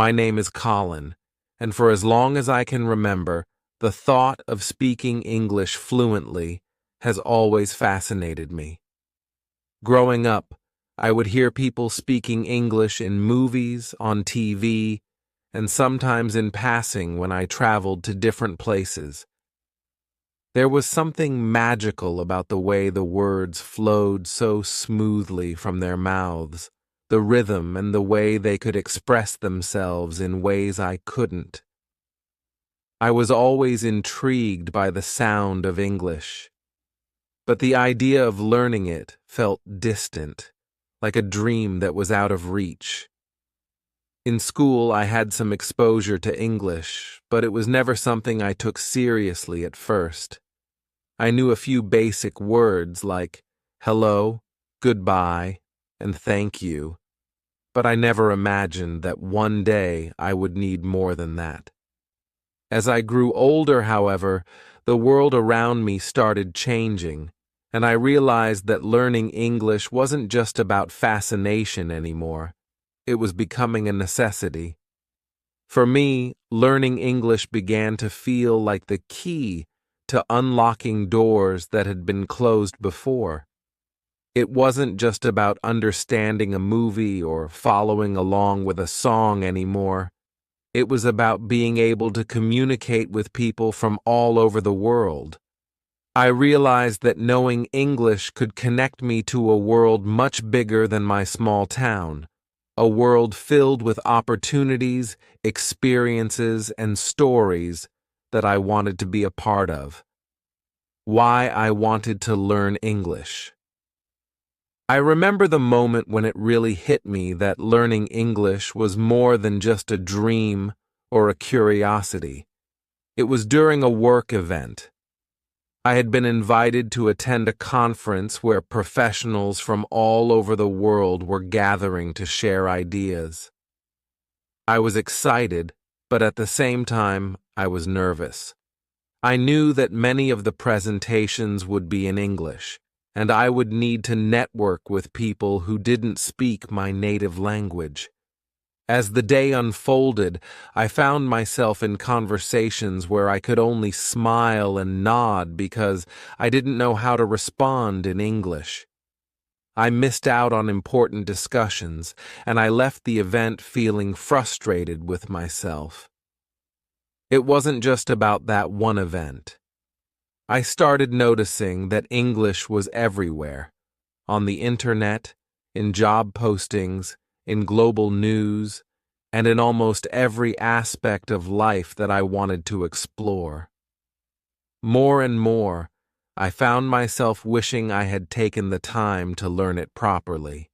My name is Colin, and for as long as I can remember, the thought of speaking English fluently has always fascinated me. Growing up, I would hear people speaking English in movies, on TV, and sometimes in passing when I traveled to different places. There was something magical about the way the words flowed so smoothly from their mouths, the rhythm and the way they could express themselves in ways I couldn't. I was always intrigued by the sound of English, but the idea of learning it felt distant, like a dream that was out of reach. In school, I had some exposure to English, but it was never something I took seriously at first. I knew a few basic words like hello, goodbye, and thank you, but I never imagined that one day I would need more than that. As I grew older, however, the world around me started changing, and I realized that learning English wasn't just about fascination anymore. It was becoming a necessity. For me, learning English began to feel like the key to unlocking doors that had been closed before. It wasn't just about understanding a movie or following along with a song anymore. It was about being able to communicate with people from all over the world. I realized that knowing English could connect me to a world much bigger than my small town, a world filled with opportunities, experiences, and stories that I wanted to be a part of. Why I wanted to learn English. I remember the moment when it really hit me that learning English was more than just a dream or a curiosity. It was during a work event. I had been invited to attend a conference where professionals from all over the world were gathering to share ideas. I was excited, but at the same time, I was nervous. I knew that many of the presentations would be in English, and I would need to network with people who didn't speak my native language. As the day unfolded, I found myself in conversations where I could only smile and nod because I didn't know how to respond in English. I missed out on important discussions, and I left the event feeling frustrated with myself. It wasn't just about that one event. I started noticing that English was everywhere, on the internet, in job postings, in global news, and in almost every aspect of life that I wanted to explore. More and more, I found myself wishing I had taken the time to learn it properly.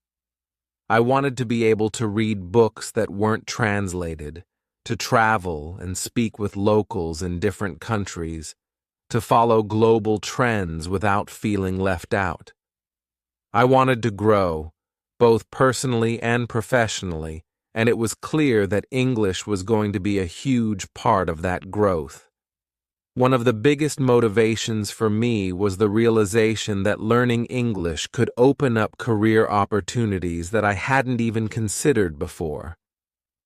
I wanted to be able to read books that weren't translated, to travel and speak with locals in different countries, to follow global trends without feeling left out. I wanted to grow, both personally and professionally, and it was clear that English was going to be a huge part of that growth. One of the biggest motivations for me was the realization that learning English could open up career opportunities that I hadn't even considered before.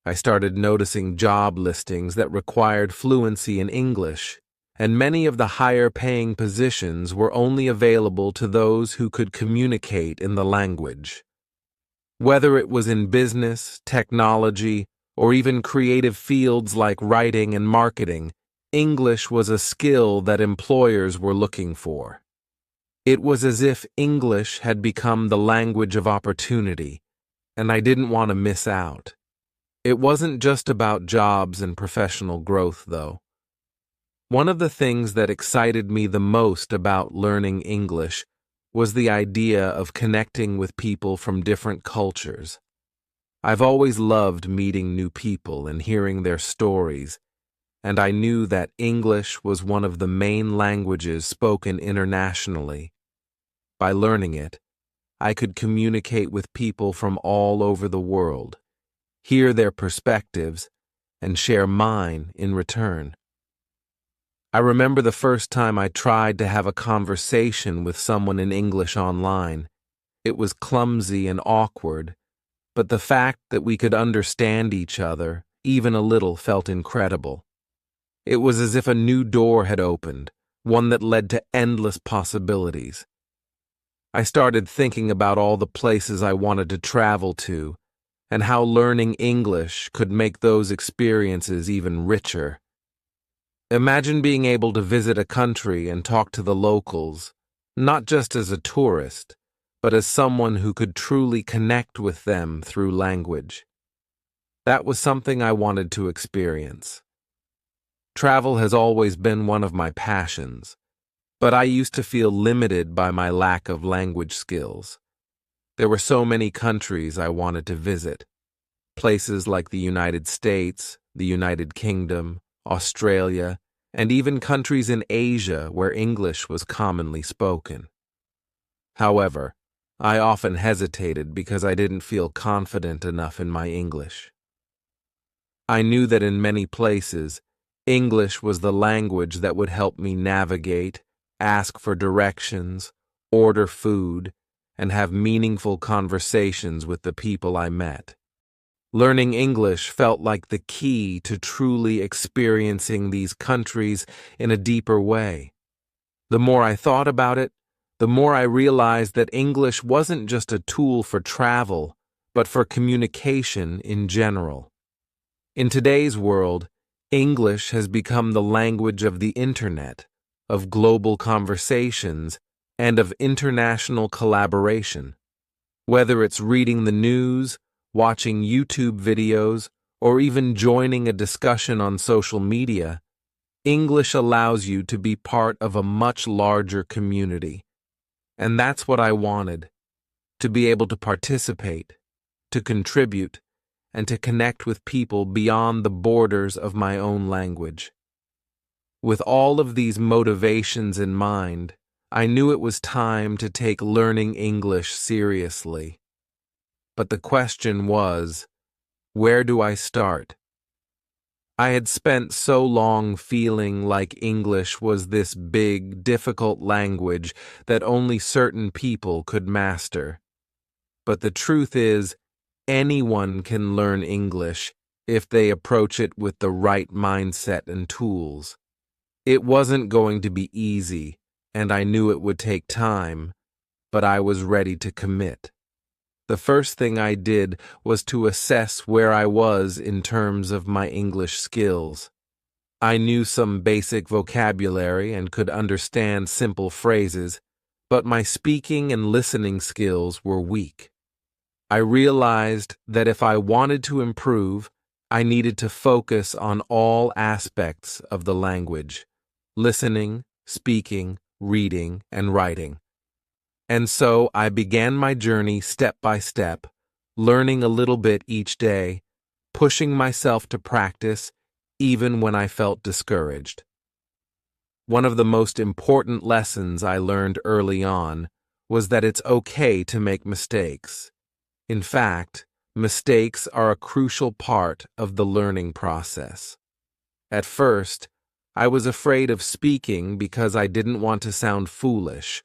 I started noticing job listings that required fluency in English, and many of the higher-paying positions were only available to those who could communicate in the language. Whether it was in business, technology, or even creative fields like writing and marketing, English was a skill that employers were looking for. It was as if English had become the language of opportunity, and I didn't want to miss out. It wasn't just about jobs and professional growth, though. One of the things that excited me the most about learning English was the idea of connecting with people from different cultures. I've always loved meeting new people and hearing their stories, and I knew that English was one of the main languages spoken internationally. By learning it, I could communicate with people from all over the world, hear their perspectives, and share mine in return. I remember the first time I tried to have a conversation with someone in English online. It was clumsy and awkward, but the fact that we could understand each other even a little, felt incredible. It was as if a new door had opened, one that led to endless possibilities. I started thinking about all the places I wanted to travel to, and how learning English could make those experiences even richer. Imagine being able to visit a country and talk to the locals, not just as a tourist, but as someone who could truly connect with them through language. That was something I wanted to experience. Travel has always been one of my passions, but I used to feel limited by my lack of language skills. There were so many countries I wanted to visit, places like the United States, the United Kingdom, Australia, and even countries in Asia where English was commonly spoken. However, I often hesitated because I didn't feel confident enough in my English. I knew that in many places, English was the language that would help me navigate, ask for directions, order food, and have meaningful conversations with the people I met. Learning English felt like the key to truly experiencing these countries in a deeper way. The more I thought about it, the more I realized that English wasn't just a tool for travel, but for communication in general. In today's world, English has become the language of the internet, of global conversations, and of international collaboration. Whether it's reading the news, watching YouTube videos, or even joining a discussion on social media, English allows you to be part of a much larger community. And that's what I wanted, to be able to participate, to contribute, and to connect with people beyond the borders of my own language. With all of these motivations in mind, I knew it was time to take learning English seriously. But the question was, where do I start? I had spent so long feeling like English was this big, difficult language that only certain people could master. But the truth is, anyone can learn English if they approach it with the right mindset and tools. It wasn't going to be easy, and I knew it would take time, but I was ready to commit. The first thing I did was to assess where I was in terms of my English skills. I knew some basic vocabulary and could understand simple phrases, but my speaking and listening skills were weak. I realized that if I wanted to improve, I needed to focus on all aspects of the language: listening, speaking, reading, and writing. And so I began my journey step by step, learning a little bit each day, pushing myself to practice even when I felt discouraged. One of the most important lessons I learned early on was that it's okay to make mistakes. In fact, mistakes are a crucial part of the learning process. At first, I was afraid of speaking because I didn't want to sound foolish,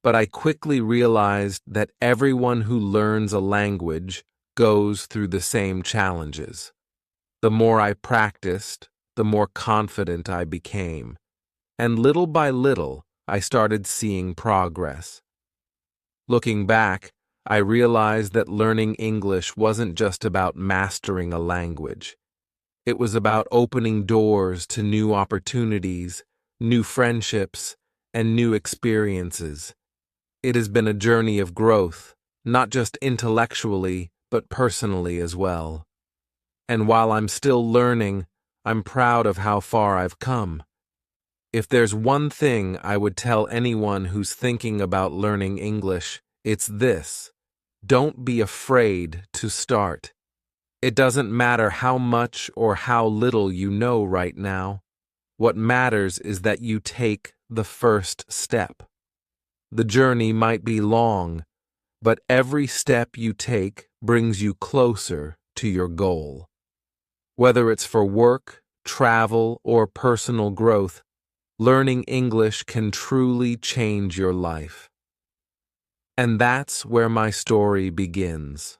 but I quickly realized that everyone who learns a language goes through the same challenges. The more I practiced, the more confident I became, and little by little, I started seeing progress. Looking back, I realized that learning English wasn't just about mastering a language. It was about opening doors to new opportunities, new friendships, and new experiences. It has been a journey of growth, not just intellectually, but personally as well. And while I'm still learning, I'm proud of how far I've come. If there's one thing I would tell anyone who's thinking about learning English, it's this: don't be afraid to start. It doesn't matter how much or how little you know right now. What matters is that you take the first step. The journey might be long, but every step you take brings you closer to your goal. Whether it's for work, travel, or personal growth, learning English can truly change your life. And that's where my story begins.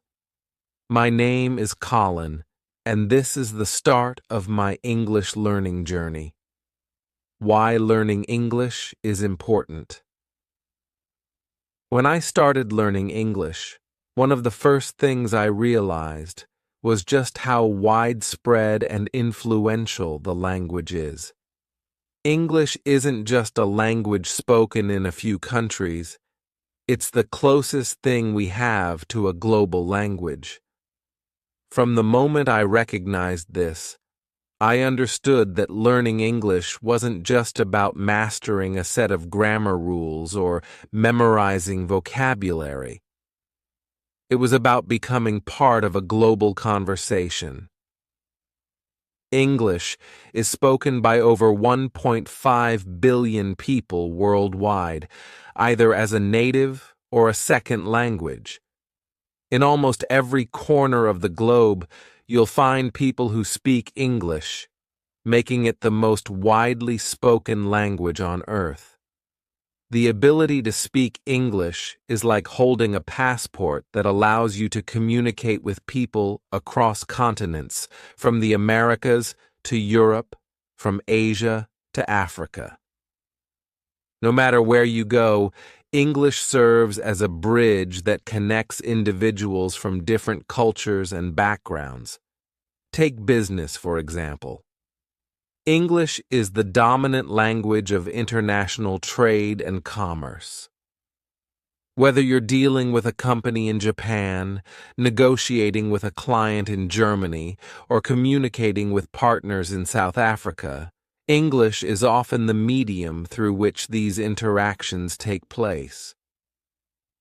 My name is Colin, and this is the start of my English learning journey. Why learning English is important. When I started learning English, one of the first things I realized was just how widespread and influential the language is. English isn't just a language spoken in a few countries, it's the closest thing we have to a global language. From the moment I recognized this, I understood that learning English wasn't just about mastering a set of grammar rules or memorizing vocabulary. It was about becoming part of a global conversation. English is spoken by over 1.5 billion people worldwide, either as a native or a second language. In almost every corner of the globe, you'll find people who speak English, making it the most widely spoken language on Earth. The ability to speak English is like holding a passport that allows you to communicate with people across continents, from the Americas to Europe, from Asia to Africa. No matter where you go, English serves as a bridge that connects individuals from different cultures and backgrounds. Take business, for example. English is the dominant language of international trade and commerce. Whether you're dealing with a company in Japan, negotiating with a client in Germany, or communicating with partners in South Africa, English is often the medium through which these interactions take place.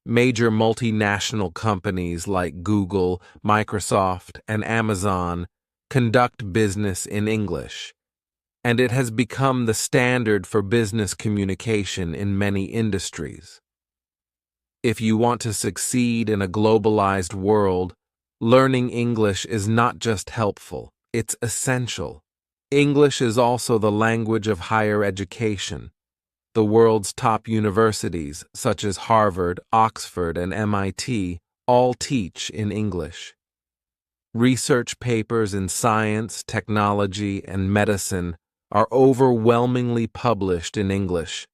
Major multinational companies like Google, Microsoft, and Amazon conduct business in English, and it has become the standard for business communication in many industries. If you want to succeed in a globalized world, learning English is not just helpful, it's essential. English is also the language of higher education. The world's top universities, such as Harvard, Oxford, and MIT, all teach in English. Research papers in science, technology, and medicine are overwhelmingly published in English.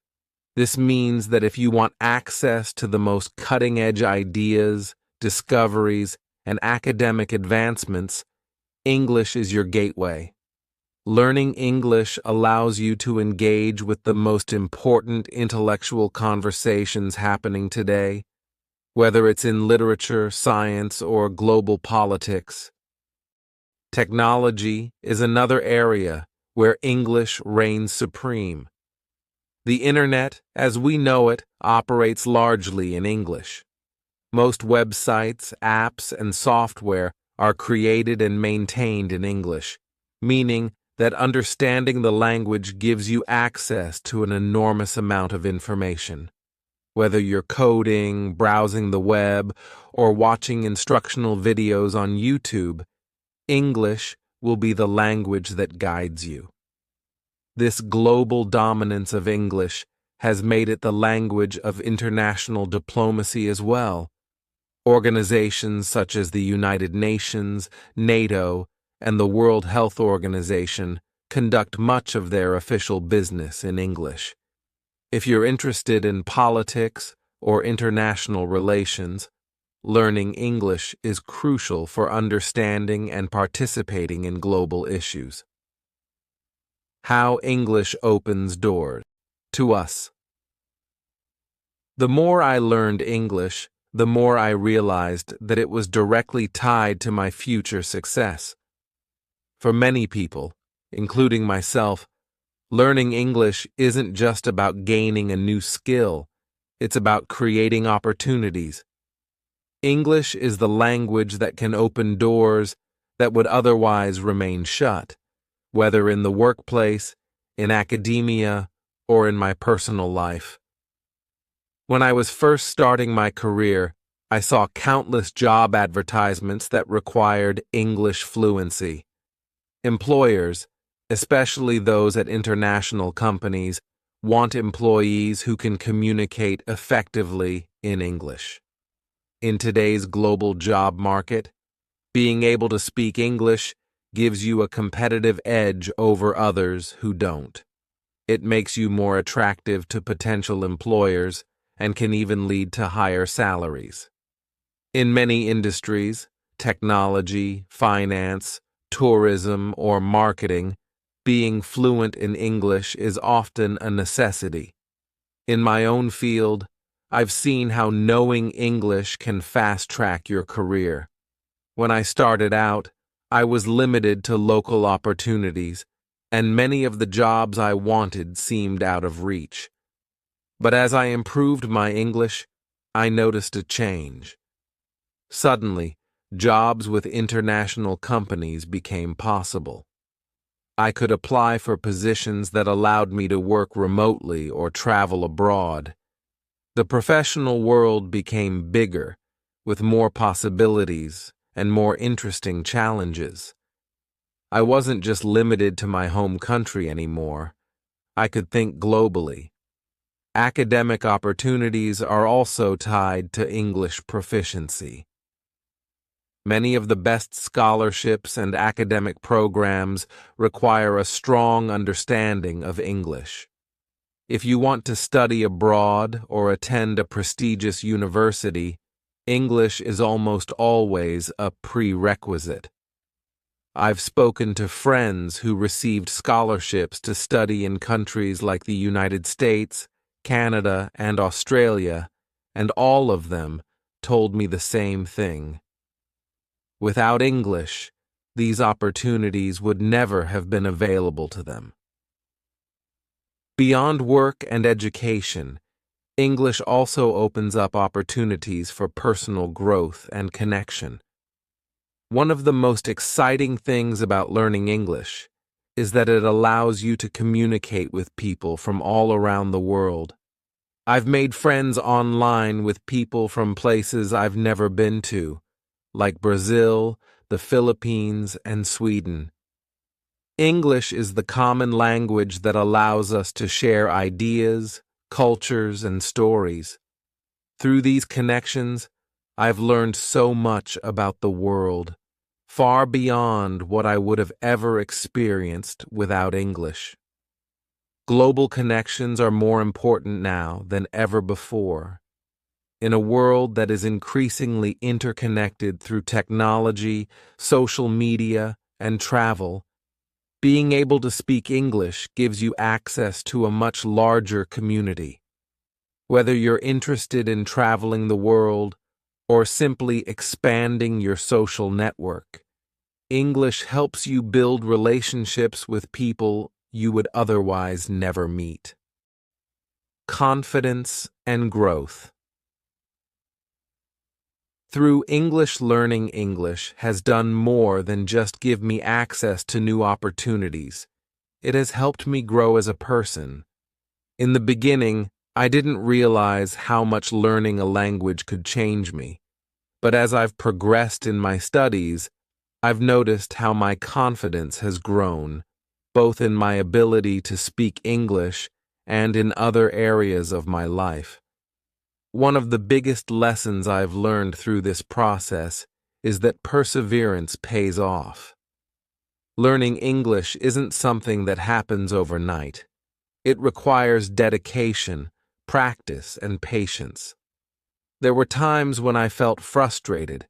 This means that if you want access to the most cutting-edge ideas, discoveries, and academic advancements, English is your gateway. Learning English allows you to engage with the most important intellectual conversations happening today, whether it's in literature, science, or global politics. Technology is another area where English reigns supreme. The Internet, as we know it, operates largely in English. Most websites, apps, and software are created and maintained in English, meaning that understanding the language gives you access to an enormous amount of information. Whether you're coding, browsing the web, or watching instructional videos on YouTube, English will be the language that guides you. This global dominance of English has made it the language of international diplomacy as well. Organizations such as the United Nations, NATO, and the World Health Organization conduct much of their official business in English. If you're interested in politics or international relations, learning English is crucial for understanding and participating in global issues. How English opens doors to us. The more I learned English, the more I realized that it was directly tied to my future success. For many people, including myself, learning English isn't just about gaining a new skill, it's about creating opportunities. English is the language that can open doors that would otherwise remain shut, whether in the workplace, in academia, or in my personal life. When I was first starting my career, I saw countless job advertisements that required English fluency. Employers, especially those at international companies, want employees who can communicate effectively in English. In today's global job market, being able to speak English gives you a competitive edge over others who don't. It makes you more attractive to potential employers and can even lead to higher salaries. In many industries, technology, finance, tourism, or marketing, being fluent in English is often a necessity. In my own field, I've seen how knowing English can fast-track your career. When I started out, I was limited to local opportunities, and many of the jobs I wanted seemed out of reach. But as I improved my English, I noticed a change. Suddenly, jobs with international companies became possible. I could apply for positions that allowed me to work remotely or travel abroad. The professional world became bigger, with more possibilities and more interesting challenges. I wasn't just limited to my home country anymore. I could think globally. Academic opportunities are also tied to English proficiency. Many of the best scholarships and academic programs require a strong understanding of English. If you want to study abroad or attend a prestigious university, English is almost always a prerequisite. I've spoken to friends who received scholarships to study in countries like the United States, Canada, and Australia, and all of them told me the same thing. Without English, these opportunities would never have been available to them. Beyond work and education, English also opens up opportunities for personal growth and connection. One of the most exciting things about learning English is that it allows you to communicate with people from all around the world. I've made friends online with people from places I've never been to, like Brazil, the Philippines, and Sweden. English is the common language that allows us to share ideas, cultures, and stories. Through these connections, I've learned so much about the world, far beyond what I would have ever experienced without English. Global connections are more important now than ever before. In a world that is increasingly interconnected through technology, social media, and travel, being able to speak English gives you access to a much larger community. Whether you're interested in traveling the world or simply expanding your social network, English helps you build relationships with people you would otherwise never meet. Confidence and growth. Through English, learning English has done more than just give me access to new opportunities. It has helped me grow as a person. In the beginning, I didn't realize how much learning a language could change me. But as I've progressed in my studies, I've noticed how my confidence has grown, both in my ability to speak English and in other areas of my life. One of the biggest lessons I've learned through this process is that perseverance pays off. Learning English isn't something that happens overnight. It requires dedication, practice, and patience. There were times when I felt frustrated,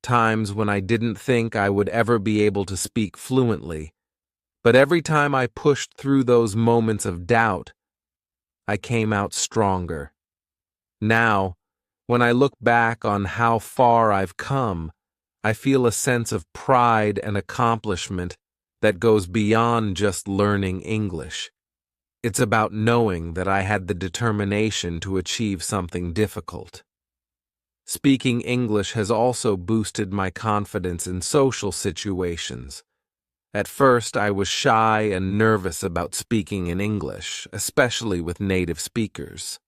times when I didn't think I would ever be able to speak fluently. But every time I pushed through those moments of doubt, I came out stronger. Now, when I look back on how far I've come, I feel a sense of pride and accomplishment that goes beyond just learning English. It's about knowing that I had the determination to achieve something difficult. Speaking English has also boosted my confidence in social situations. At first, I was shy and nervous about speaking in English, especially with native speakers.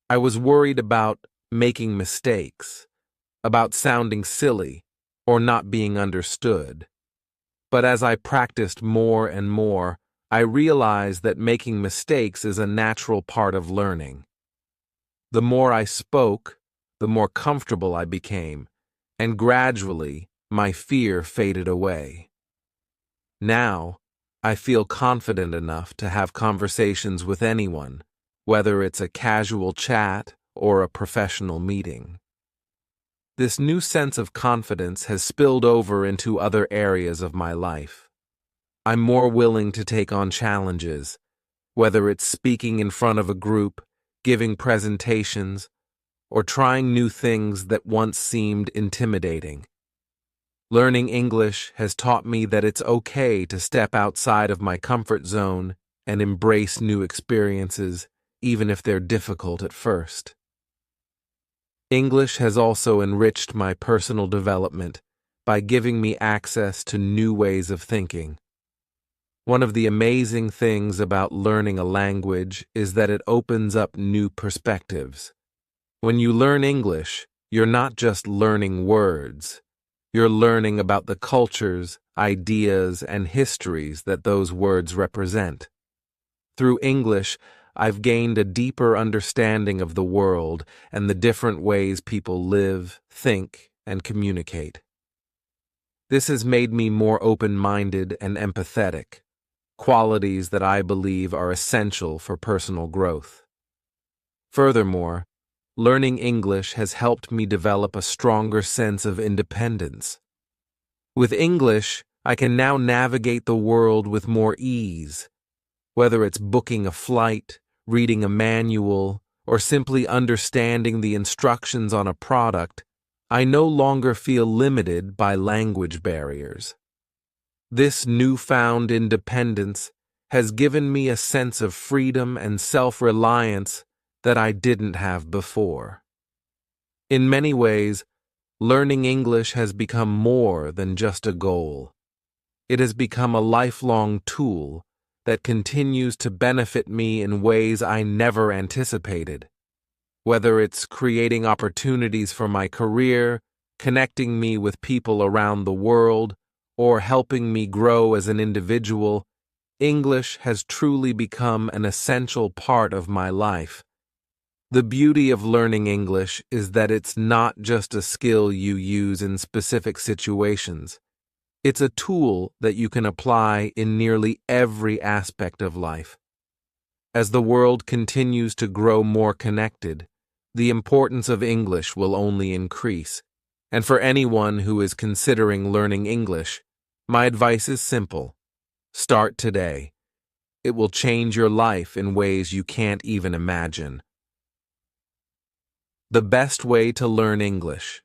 I was worried about making mistakes, about sounding silly, or not being understood. But as I practiced more and more, I realized that making mistakes is a natural part of learning. The more I spoke, the more comfortable I became, and gradually my fear faded away. Now, I feel confident enough to have conversations with anyone, whether it's a casual chat or a professional meeting. This new sense of confidence has spilled over into other areas of my life. I'm more willing to take on challenges, whether it's speaking in front of a group, giving presentations, or trying new things that once seemed intimidating. Learning English has taught me that it's okay to step outside of my comfort zone and embrace new experiences, even if they're difficult at first. English has also enriched my personal development by giving me access to new ways of thinking. One of the amazing things about learning a language is that it opens up new perspectives. When you learn English, you're not just learning words. You're learning about the cultures, ideas, and histories that those words represent. Through English, I've gained a deeper understanding of the world and the different ways people live, think, and communicate. This has made me more open-minded and empathetic, qualities that I believe are essential for personal growth. Furthermore, learning English has helped me develop a stronger sense of independence. With English, I can now navigate the world with more ease. Whether it's booking a flight, reading a manual, or simply understanding the instructions on a product, I no longer feel limited by language barriers. This newfound independence has given me a sense of freedom and self-reliance that I didn't have before. In many ways, learning English has become more than just a goal. It has become a lifelong tool that continues to benefit me in ways I never anticipated. Whether it's creating opportunities for my career, connecting me with people around the world, or helping me grow as an individual, English has truly become an essential part of my life. The beauty of learning English is that it's not just a skill you use in specific situations. It's a tool that you can apply in nearly every aspect of life. As the world continues to grow more connected, the importance of English will only increase. And for anyone who is considering learning English, my advice is simple. Start today. It will change your life in ways you can't even imagine. The best way to learn English.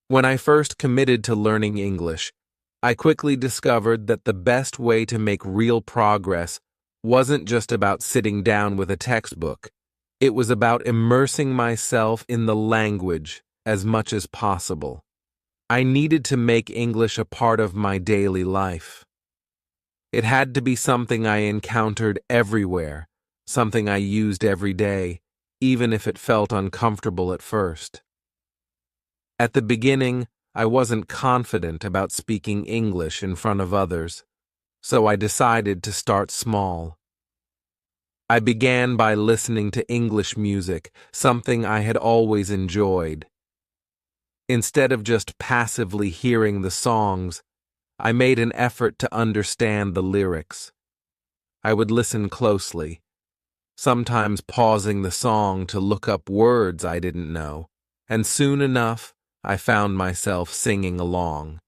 When I first committed to learning English, I quickly discovered that the best way to make real progress wasn't just about sitting down with a textbook. It was about immersing myself in the language as much as possible. I needed to make English a part of my daily life. It had to be something I encountered everywhere, something I used every day, even if it felt uncomfortable at first. At the beginning, I wasn't confident about speaking English in front of others, so I decided to start small. I began by listening to English music, something I had always enjoyed. Instead of just passively hearing the songs, I made an effort to understand the lyrics. I would listen closely, sometimes pausing the song to look up words I didn't know, and soon enough, I found myself singing along.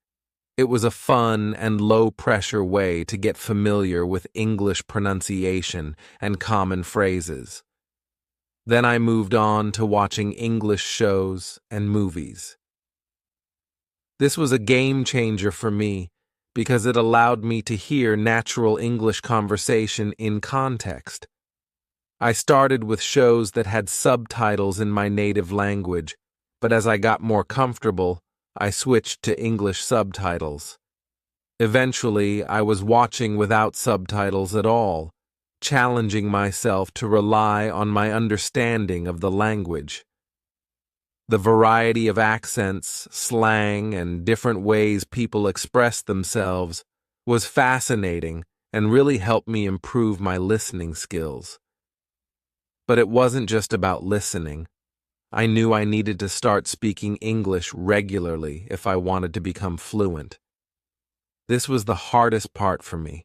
It was a fun and low-pressure way to get familiar with English pronunciation and common phrases. Then I moved on to watching English shows and movies. This was a game changer for me because it allowed me to hear natural English conversation in context. I started with shows that had subtitles in my native language, but as I got more comfortable, I switched to English subtitles. Eventually, I was watching without subtitles at all, challenging myself to rely on my understanding of the language. The variety of accents, slang, and different ways people express themselves was fascinating and really helped me improve my listening skills. But it wasn't just about listening. I knew I needed to start speaking English regularly if I wanted to become fluent. This was the hardest part for me.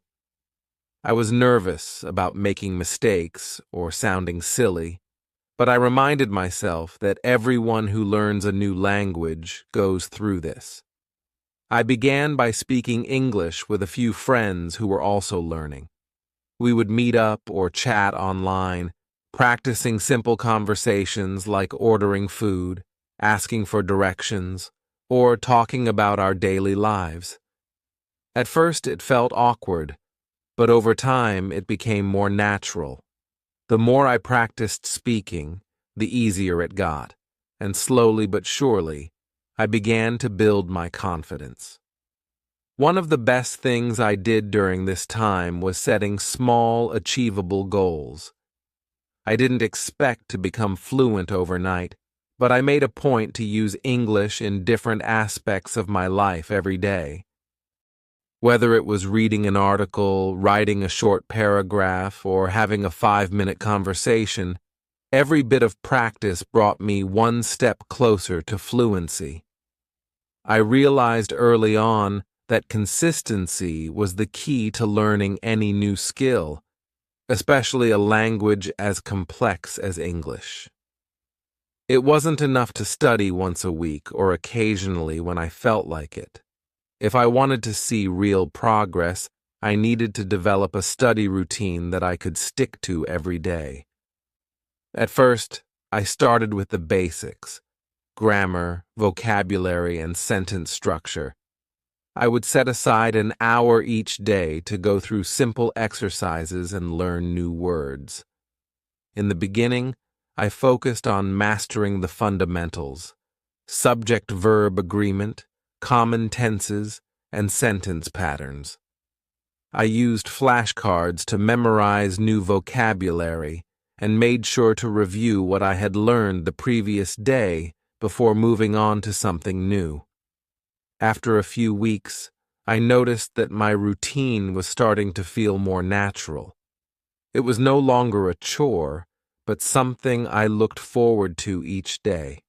I was nervous about making mistakes or sounding silly, but I reminded myself that everyone who learns a new language goes through this. I began by speaking English with a few friends who were also learning. We would meet up or chat online, practicing simple conversations like ordering food, asking for directions, or talking about our daily lives. At first it felt awkward, but over time it became more natural. The more I practiced speaking, the easier it got, and slowly but surely, I began to build my confidence. One of the best things I did during this time was setting small, achievable goals. I didn't expect to become fluent overnight, but I made a point to use English in different aspects of my life every day. Whether it was reading an article, writing a short paragraph, or having a 5-minute conversation, every bit of practice brought me one step closer to fluency. I realized early on that consistency was the key to learning any new skill, especially a language as complex as English. It wasn't enough to study once a week or occasionally when I felt like it. If I wanted to see real progress, I needed to develop a study routine that I could stick to every day. At first, I started with the basics: grammar, vocabulary, and sentence structure. I would set aside an hour each day to go through simple exercises and learn new words. In the beginning, I focused on mastering the fundamentals: subject-verb agreement, common tenses, and sentence patterns. I used flashcards to memorize new vocabulary and made sure to review what I had learned the previous day before moving on to something new. After a few weeks, I noticed that my routine was starting to feel more natural. It was no longer a chore, but something I looked forward to each day.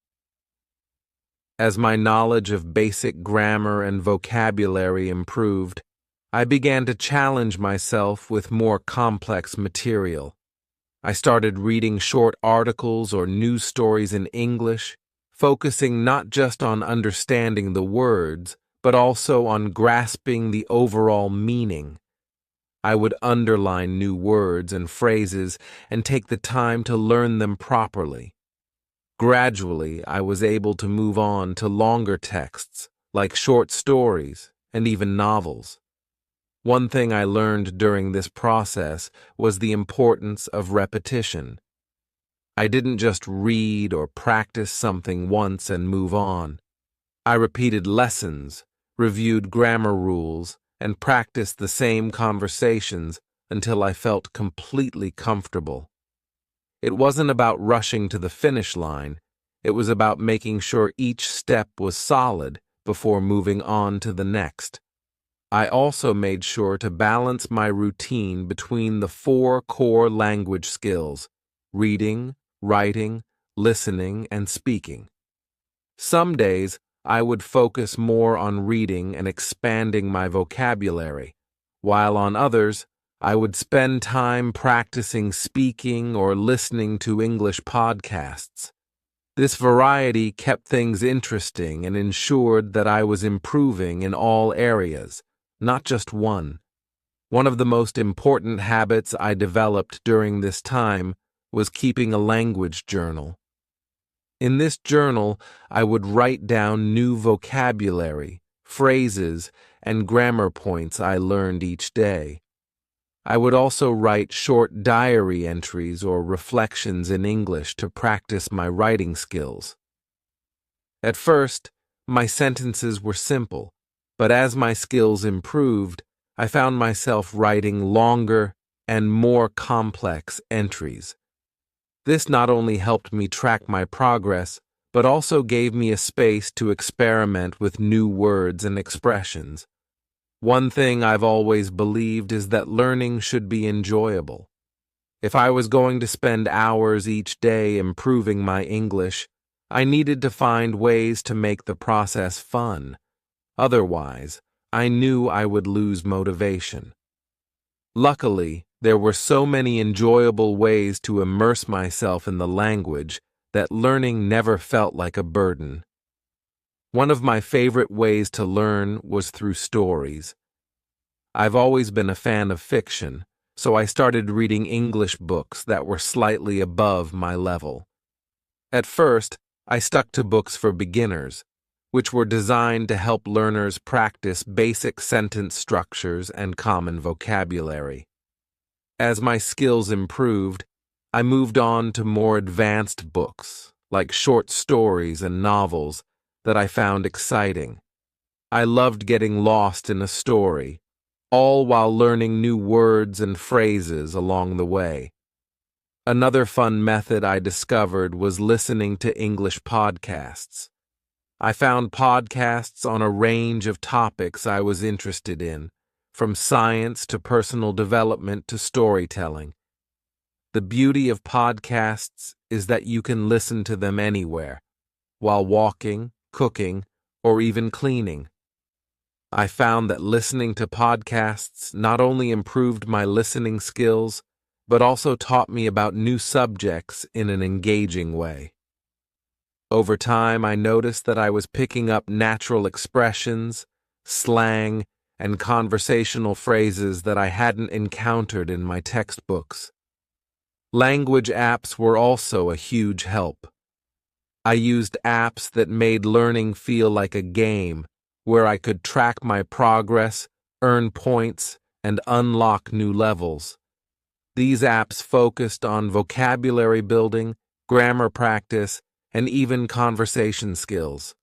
As my knowledge of basic grammar and vocabulary improved, I began to challenge myself with more complex material. I started reading short articles or news stories in English, focusing not just on understanding the words, but also on grasping the overall meaning. I would underline new words and phrases and take the time to learn them properly. Gradually, I was able to move on to longer texts, like short stories and even novels. One thing I learned during this process was the importance of repetition. I didn't just read or practice something once and move on. I repeated lessons, reviewed grammar rules, and practiced the same conversations until I felt completely comfortable. It wasn't about rushing to the finish line. It was about making sure each step was solid before moving on to the next. I also made sure to balance my routine between the 4 core language skills: reading, writing, listening, and speaking. Some days, I would focus more on reading and expanding my vocabulary, while on others, I would spend time practicing speaking or listening to English podcasts. This variety kept things interesting and ensured that I was improving in all areas, not just one. One of the most important habits I developed during this time was keeping a language journal. In this journal, I would write down new vocabulary, phrases, and grammar points I learned each day. I would also write short diary entries or reflections in English to practice my writing skills. At first, my sentences were simple, but as my skills improved, I found myself writing longer and more complex entries. This not only helped me track my progress, but also gave me a space to experiment with new words and expressions. One thing I've always believed is that learning should be enjoyable. If I was going to spend hours each day improving my English, I needed to find ways to make the process fun. Otherwise, I knew I would lose motivation. Luckily, there were so many enjoyable ways to immerse myself in the language that learning never felt like a burden. One of my favorite ways to learn was through stories. I've always been a fan of fiction, so I started reading English books that were slightly above my level. At first, I stuck to books for beginners, which were designed to help learners practice basic sentence structures and common vocabulary. As my skills improved, I moved on to more advanced books, like short stories and novels, that I found exciting. I loved getting lost in a story, all while learning new words and phrases along the way. Another fun method I discovered was listening to English podcasts. I found podcasts on a range of topics I was interested in, from science to personal development to storytelling. The beauty of podcasts is that you can listen to them anywhere, while walking, cooking, or even cleaning. I found that listening to podcasts not only improved my listening skills, but also taught me about new subjects in an engaging way. Over time, I noticed that I was picking up natural expressions, slang, and conversational phrases that I hadn't encountered in my textbooks. Language apps were also a huge help. I used apps that made learning feel like a game, where I could track my progress, earn points, and unlock new levels. These apps focused on vocabulary building, grammar practice, and even conversation skills.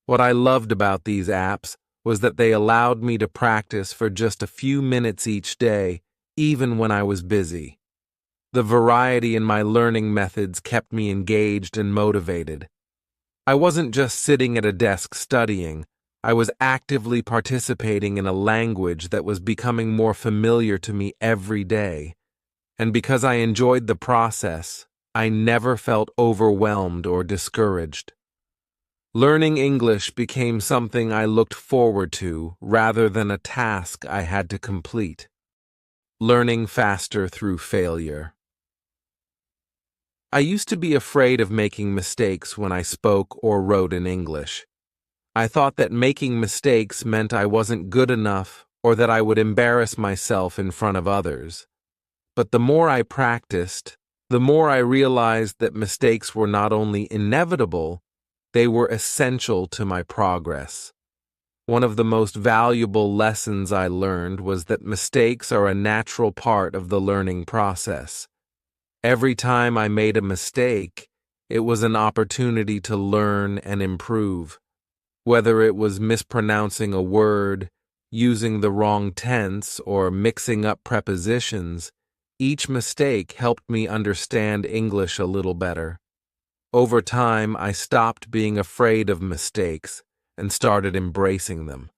What I loved about these apps was that they allowed me to practice for just a few minutes each day, even when I was busy. The variety in my learning methods kept me engaged and motivated. I wasn't just sitting at a desk studying, I was actively participating in a language that was becoming more familiar to me every day. And because I enjoyed the process, I never felt overwhelmed or discouraged. Learning English became something I looked forward to rather than a task I had to complete. Learning faster through failure. I used to be afraid of making mistakes when I spoke or wrote in English. I thought that making mistakes meant I wasn't good enough or that I would embarrass myself in front of others. But the more I practiced, the more I realized that mistakes were not only inevitable, they were essential to my progress. One of the most valuable lessons I learned was that mistakes are a natural part of the learning process. Every time I made a mistake, it was an opportunity to learn and improve. Whether it was mispronouncing a word, using the wrong tense, or mixing up prepositions, each mistake helped me understand English a little better. Over time, I stopped being afraid of mistakes and started embracing them.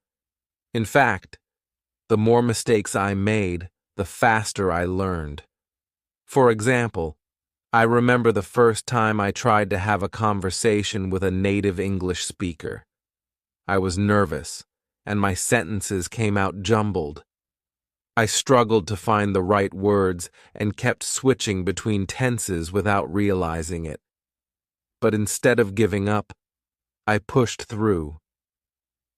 In fact, the more mistakes I made, the faster I learned. For example, I remember the first time I tried to have a conversation with a native English speaker. I was nervous, and my sentences came out jumbled. I struggled to find the right words and kept switching between tenses without realizing it. But instead of giving up, I pushed through.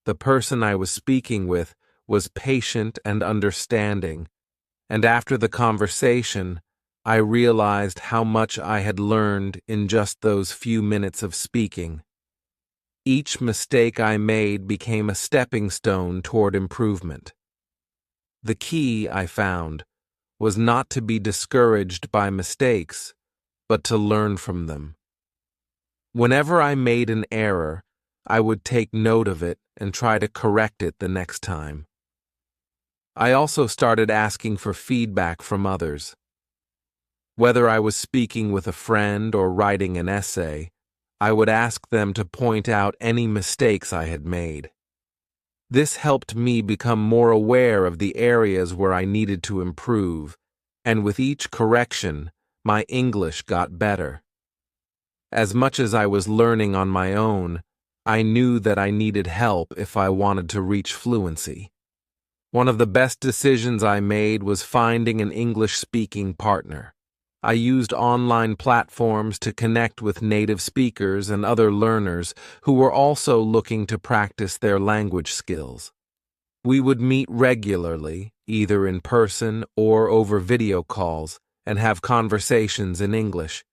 The person I was speaking with was patient and understanding, and after the conversation, I realized how much I had learned in just those few minutes of speaking. Each mistake I made became a stepping stone toward improvement. The key, I found, was not to be discouraged by mistakes, but to learn from them. Whenever I made an error, I would take note of it and try to correct it the next time. I also started asking for feedback from others. Whether I was speaking with a friend or writing an essay, I would ask them to point out any mistakes I had made. This helped me become more aware of the areas where I needed to improve, and with each correction, my English got better. As much as I was learning on my own, I knew that I needed help if I wanted to reach fluency. One of the best decisions I made was finding an English-speaking partner. I used online platforms to connect with native speakers and other learners who were also looking to practice their language skills. We would meet regularly, either in person or over video calls, and have conversations in English.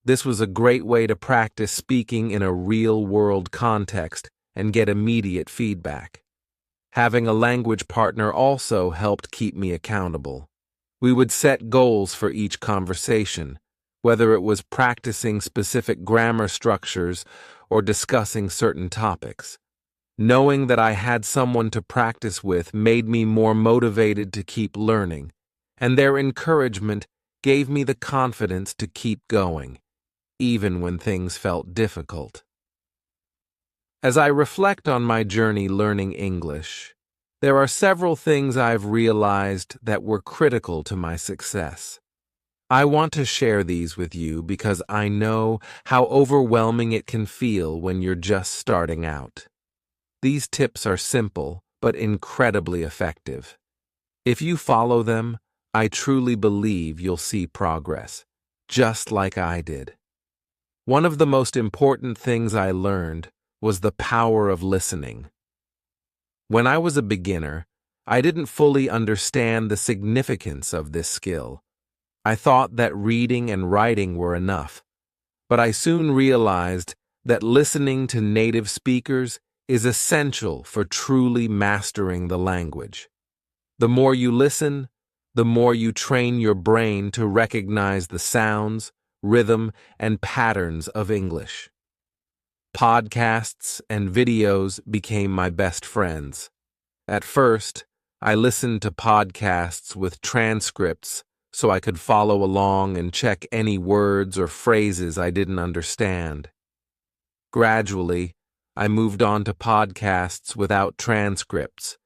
This was a great way to practice speaking in a real-world context and get immediate feedback. Having a language partner also helped keep me accountable. We would set goals for each conversation, whether it was practicing specific grammar structures or discussing certain topics. Knowing that I had someone to practice with made me more motivated to keep learning, and their encouragement gave me the confidence to keep going, even when things felt difficult. As I reflect on my journey learning English, there are several things I've realized that were critical to my success. I want to share these with you because I know how overwhelming it can feel when you're just starting out. These tips are simple but incredibly effective. If you follow them, I truly believe you'll see progress, just like I did. One of the most important things I learned was the power of listening. When I was a beginner, I didn't fully understand the significance of this skill. I thought that reading and writing were enough, but I soon realized that listening to native speakers is essential for truly mastering the language. The more you listen, the more you train your brain to recognize the sounds, rhythm, and patterns of English. Podcasts and videos became my best friends. At first, I listened to podcasts with transcripts so I could follow along and check any words or phrases I didn't understand. Gradually, I moved on to podcasts without transcripts,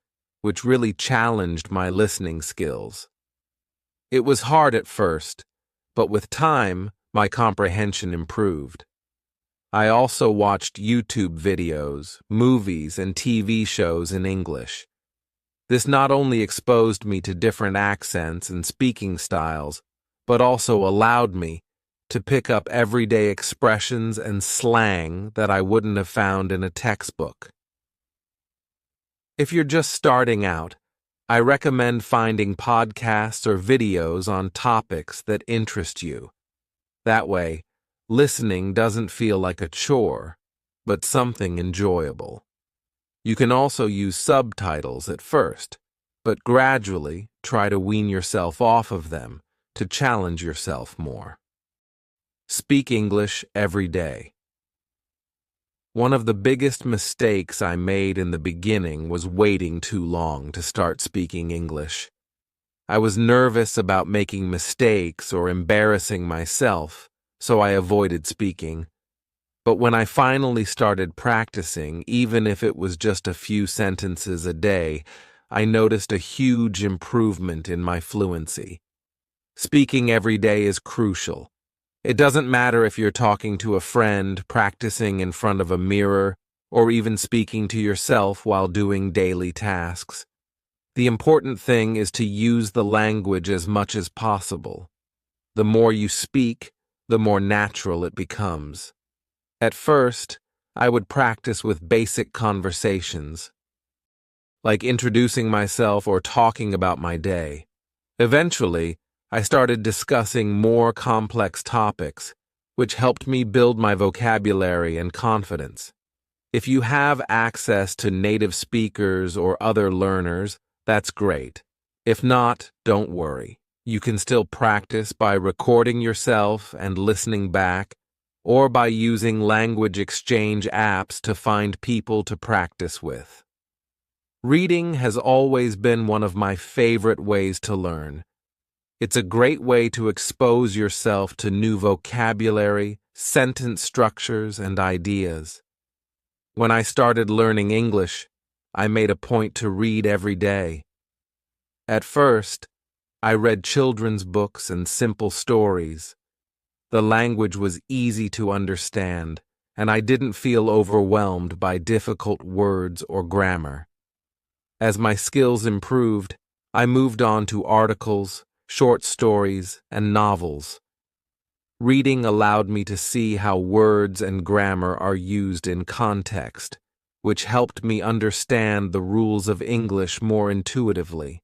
which really challenged my listening skills. It was hard at first, but with time, my comprehension improved. I also watched YouTube videos, movies, and TV shows in English. This not only exposed me to different accents and speaking styles, but also allowed me to pick up everyday expressions and slang that I wouldn't have found in a textbook. If you're just starting out, I recommend finding podcasts or videos on topics that interest you. That way, listening doesn't feel like a chore, but something enjoyable. You can also use subtitles at first, but gradually try to wean yourself off of them to challenge yourself more. Speak English every day. One of the biggest mistakes I made in the beginning was waiting too long to start speaking English. I was nervous about making mistakes or embarrassing myself, so I avoided speaking. But when I finally started practicing, even if it was just a few sentences a day, I noticed a huge improvement in my fluency. Speaking every day is crucial. It doesn't matter if you're talking to a friend, practicing in front of a mirror, or even speaking to yourself while doing daily tasks. The important thing is to use the language as much as possible. The more you speak, the more natural it becomes. At first, I would practice with basic conversations, like introducing myself or talking about my day. Eventually, I started discussing more complex topics, which helped me build my vocabulary and confidence. If you have access to native speakers or other learners, that's great. If not, don't worry. You can still practice by recording yourself and listening back, or by using language exchange apps to find people to practice with. Reading has always been one of my favorite ways to learn. It's a great way to expose yourself to new vocabulary, sentence structures, and ideas. When I started learning English, I made a point to read every day. At first, I read children's books and simple stories. The language was easy to understand, and I didn't feel overwhelmed by difficult words or grammar. As my skills improved, I moved on to articles, short stories, and novels. Reading allowed me to see how words and grammar are used in context, which helped me understand the rules of English more intuitively.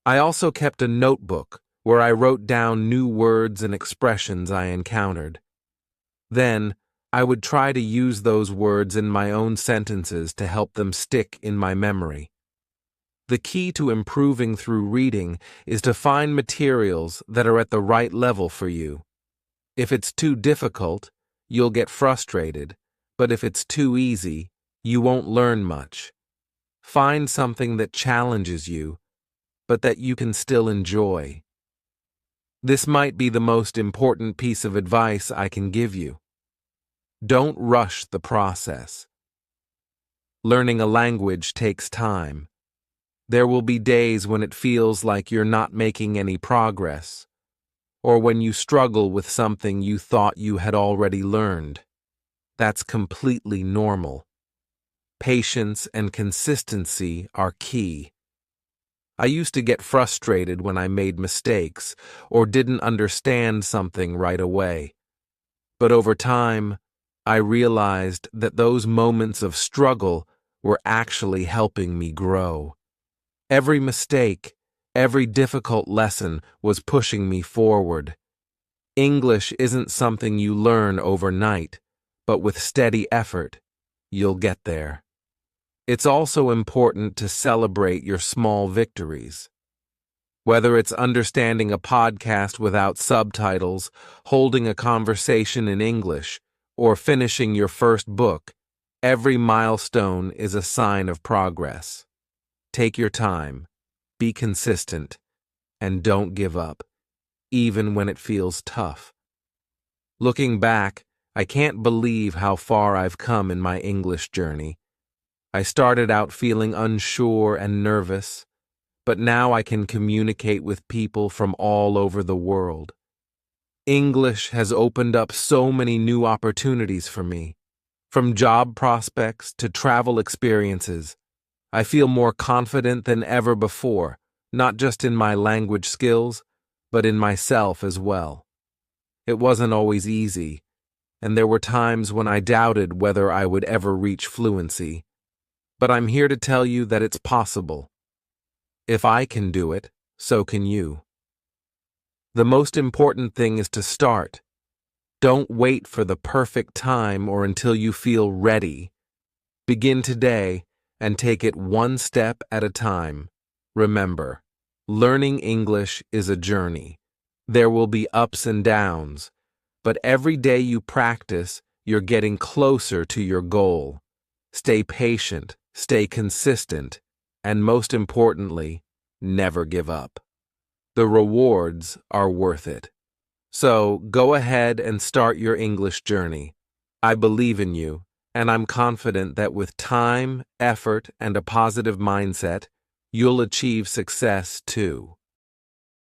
I also kept a notebook where I wrote down new words and expressions I encountered. Then, I would try to use those words in my own sentences to help them stick in my memory. The key to improving through reading is to find materials that are at the right level for you. If it's too difficult, you'll get frustrated, but if it's too easy, you won't learn much. Find something that challenges you, but that you can still enjoy. This might be the most important piece of advice I can give you. Don't rush the process. Learning a language takes time. There will be days when it feels like you're not making any progress, or when you struggle with something you thought you had already learned. That's completely normal. Patience and consistency are key. I used to get frustrated when I made mistakes or didn't understand something right away. But over time, I realized that those moments of struggle were actually helping me grow. Every mistake, every difficult lesson was pushing me forward. English isn't something you learn overnight, but with steady effort, you'll get there. It's also important to celebrate your small victories. Whether it's understanding a podcast without subtitles, holding a conversation in English, or finishing your first book, every milestone is a sign of progress. Take your time, be consistent, and don't give up, even when it feels tough. Looking back, I can't believe how far I've come in my English journey. I started out feeling unsure and nervous, but now I can communicate with people from all over the world. English has opened up so many new opportunities for me, from job prospects to travel experiences. I feel more confident than ever before, not just in my language skills, but in myself as well. It wasn't always easy, and there were times when I doubted whether I would ever reach fluency. But I'm here to tell you that it's possible. If I can do it, so can you. The most important thing is to start. Don't wait for the perfect time or until you feel ready. Begin today and take it one step at a time. Remember, learning English is a journey. There will be ups and downs, but every day you practice, you're getting closer to your goal. Stay patient, stay consistent, and most importantly, never give up. The rewards are worth it. So go ahead and start your English journey. I believe in you, and I'm confident that with time, effort, and a positive mindset, you'll achieve success too.